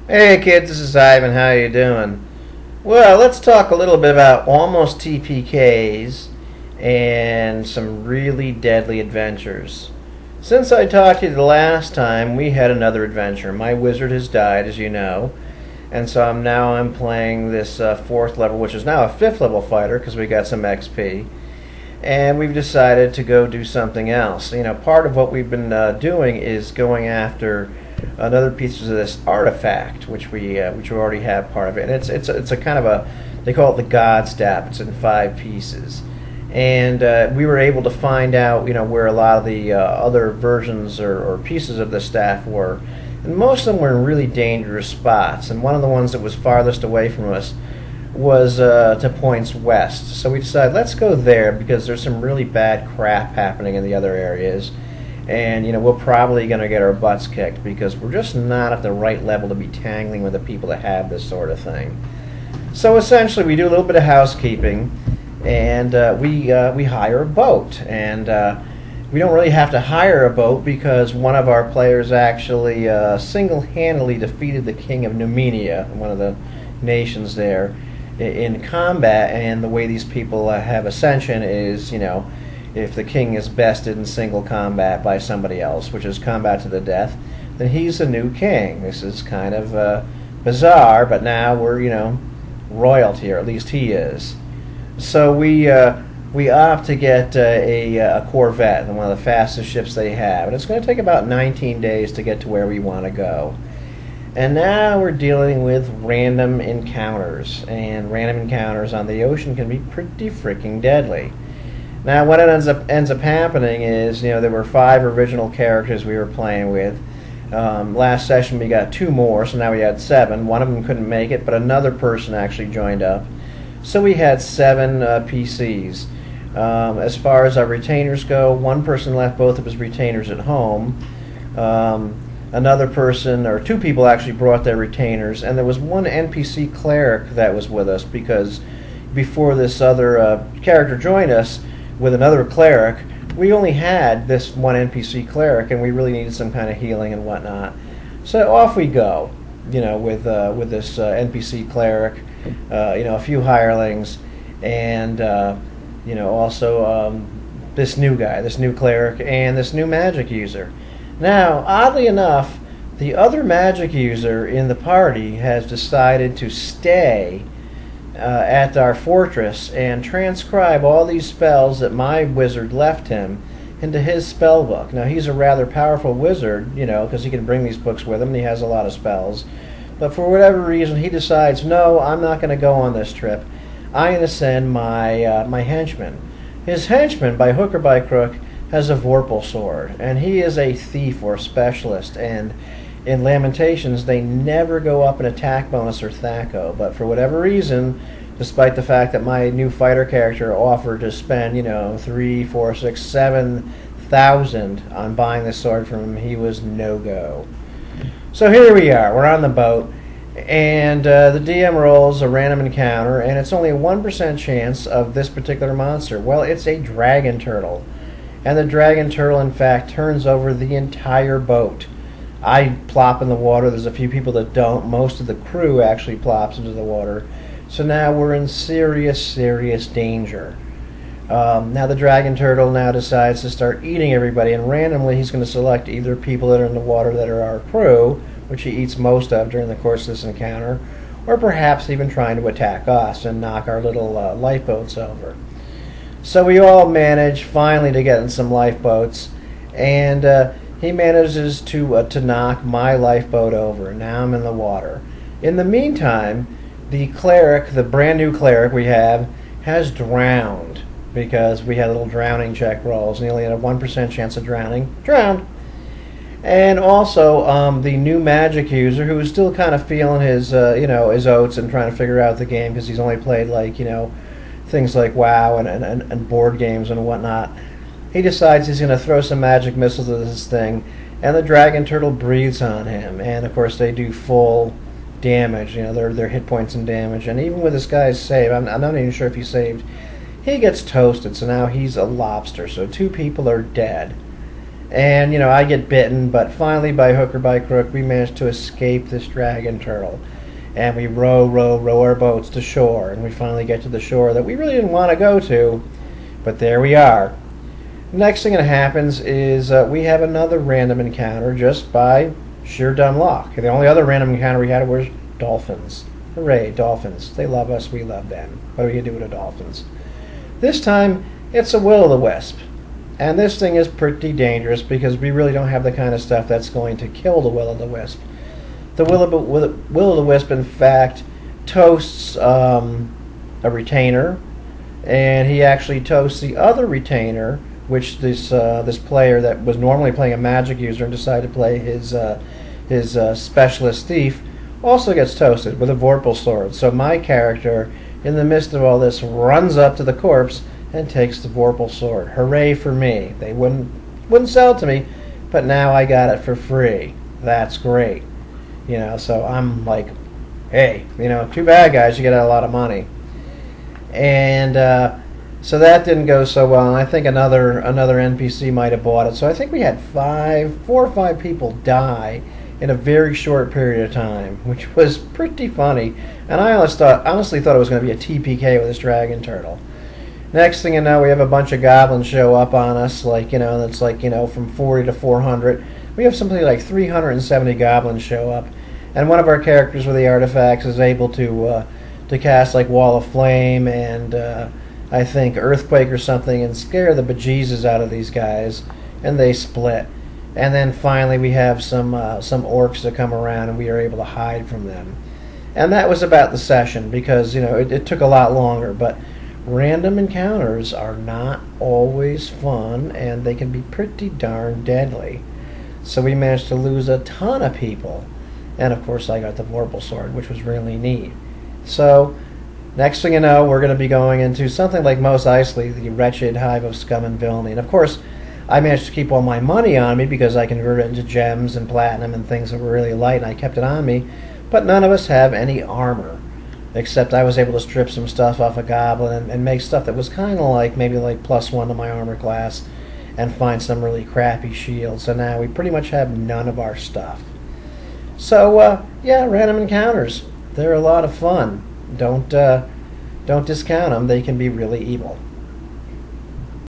Hey kids, this is Ivan. How you doing? Well, let's talk a little bit about almost TPKs and some really deadly adventures. Since I talked to you the last time, we had another adventure. My wizard has died, as you know, and so I'm playing this fourth level, which is now a fifth level fighter because we got some XP, and we've decided to go do something else. You know, part of what we've been doing is going after another piece of this artifact, which we already have part of it. And it's a kind of a, they call it the God Staff. It's in 5 pieces, and we were able to find out, you know, where a lot of the other versions or pieces of the staff were, and most of them were in really dangerous spots. And one of the ones that was farthest away from us was to points west. So we decided, let's go there because there's some really bad crap happening in the other areas. And you know, we're probably going to get our butts kicked because we're just not at the right level to be tangling with the people that have this sort of thing. So essentially, we do a little bit of housekeeping, and we hire a boat. And we don't really have to hire a boat because one of our players actually single-handedly defeated the king of Numenia, one of the nations there, in combat. And the way these people have ascension is, you know, if the king is bested in single combat by somebody else, which is combat to the death, then he's the new king. This is kind of bizarre, but now we're, you know, royalty, or at least he is. So we opt to get a Corvette, one of the fastest ships they have, and it's going to take about 19 days to get to where we want to go. And now we're dealing with random encounters, and random encounters on the ocean can be pretty freaking deadly. Now, what ends up happening is, you know, there were 5 original characters we were playing with. Last session we got 2 more, so now we had 7. One of them couldn't make it, but another person actually joined up. So we had 7 PCs. As far as our retainers go, one person left both of his retainers at home. Another person, or 2 people actually brought their retainers, and there was one NPC cleric that was with us because before this other character joined us with another cleric, we only had this one NPC cleric, and we really needed some kind of healing and whatnot. So off we go, you know, with this NPC cleric, you know, a few hirelings, and you know, also this new guy, this new cleric, and this new magic user. Now, oddly enough, the other magic user in the party has decided to stay at our fortress and transcribe all these spells that my wizard left him into his spell book. Now, he's a rather powerful wizard, you know, because he can bring these books with him and he has a lot of spells. But for whatever reason, he decides, no, I'm not going to go on this trip. I'm going to send my henchman. His henchman, by hook or by crook, has a Vorpal sword, and he is a thief or specialist, and in Lamentations, they never go up in attack bonus or THAC0, but for whatever reason, despite the fact that my new fighter character offered to spend, you know, 3, 4, 6, 7,000 on buying this sword from him, he was no-go. So here we are, we're on the boat, and the DM rolls a random encounter, and it's only a 1% chance of this particular monster. Well, it's a dragon turtle, and the dragon turtle, in fact, turns over the entire boat. I plop in the water. There's a few people that don't. Most of the crew actually plops into the water. So now we're in serious, serious danger. Now the dragon turtle now decides to start eating everybody, and randomly he's going to select either people that are in the water that are our crew, which he eats most of during the course of this encounter, or perhaps even trying to attack us and knock our little lifeboats over. So we all manage finally to get in some lifeboats, and he manages to knock my lifeboat over. Now I'm in the water. In the meantime, the cleric, the brand new cleric we have, has drowned because we had little drowning check rolls, and he only had a 1% chance of drowning. Drowned. And also, the new magic user, who is still kind of feeling his, you know, his oats and trying to figure out the game because he's only played, like, you know, things like WoW and board games and whatnot. He decides he's going to throw some magic missiles at this thing, and the dragon turtle breathes on him, and of course they do full damage, you know, their hit points and damage, and even with this guy's save, I'm not even sure if he saved, he gets toasted, so now he's a lobster, so 2 people are dead. And, you know, I get bitten, but finally, by hook or by crook, we managed to escape this dragon turtle. And we row our boats to shore, and we finally get to the shore that we really didn't want to go to, but there we are. Next thing that happens is we have another random encounter just by sheer dumb luck. The only other random encounter we had was dolphins. Hooray, dolphins. They love us, we love them. What are we going to do with the dolphins? This time, it's a will-o'-the-wisp. And this thing is pretty dangerous because we really don't have the kind of stuff that's going to kill the will-o'-the-wisp. The will-o'-the-wisp, in fact, toasts a retainer, and he actually toasts the other retainer, which this player that was normally playing a magic user and decided to play his specialist thief also gets toasted with a Vorpal sword. So my character, in the midst of all this, runs up to the corpse and takes the Vorpal sword. Hooray for me. They wouldn't sell it to me, but now I got it for free. That's great. You know, so I'm like, hey, you know, too bad, guys, you get a lot of money. And so that didn't go so well, and I think another NPC might have bought it. So I think we had 4 or 5 people die in a very short period of time, which was pretty funny. And I honestly thought it was going to be a TPK with this dragon turtle. Next thing you know, we have a bunch of goblins show up on us, like, you know, that's like, you know, from 40 to 400. We have something like 370 goblins show up, and one of our characters with the artifacts is able to cast like Wall of Flame and I think Earthquake or something, and scare the bejesus out of these guys, and they split. And then finally we have some orcs that come around, and we are able to hide from them. And that was about the session, because, you know, it took a lot longer, but random encounters are not always fun, and they can be pretty darn deadly. So we managed to lose a ton of people, and of course I got the Vorpal sword, which was really neat. So next thing you know, we're going to be going into something like Mos Eisley, the wretched hive of scum and villainy. And of course, I managed to keep all my money on me because I converted it into gems and platinum and things that were really light, and I kept it on me. But none of us have any armor, except I was able to strip some stuff off a goblin and make stuff that was kind of like, maybe like +1 to my armor class, and find some really crappy shields. So now we pretty much have none of our stuff. So yeah, random encounters. They're a lot of fun. Don't discount them. They can be really evil.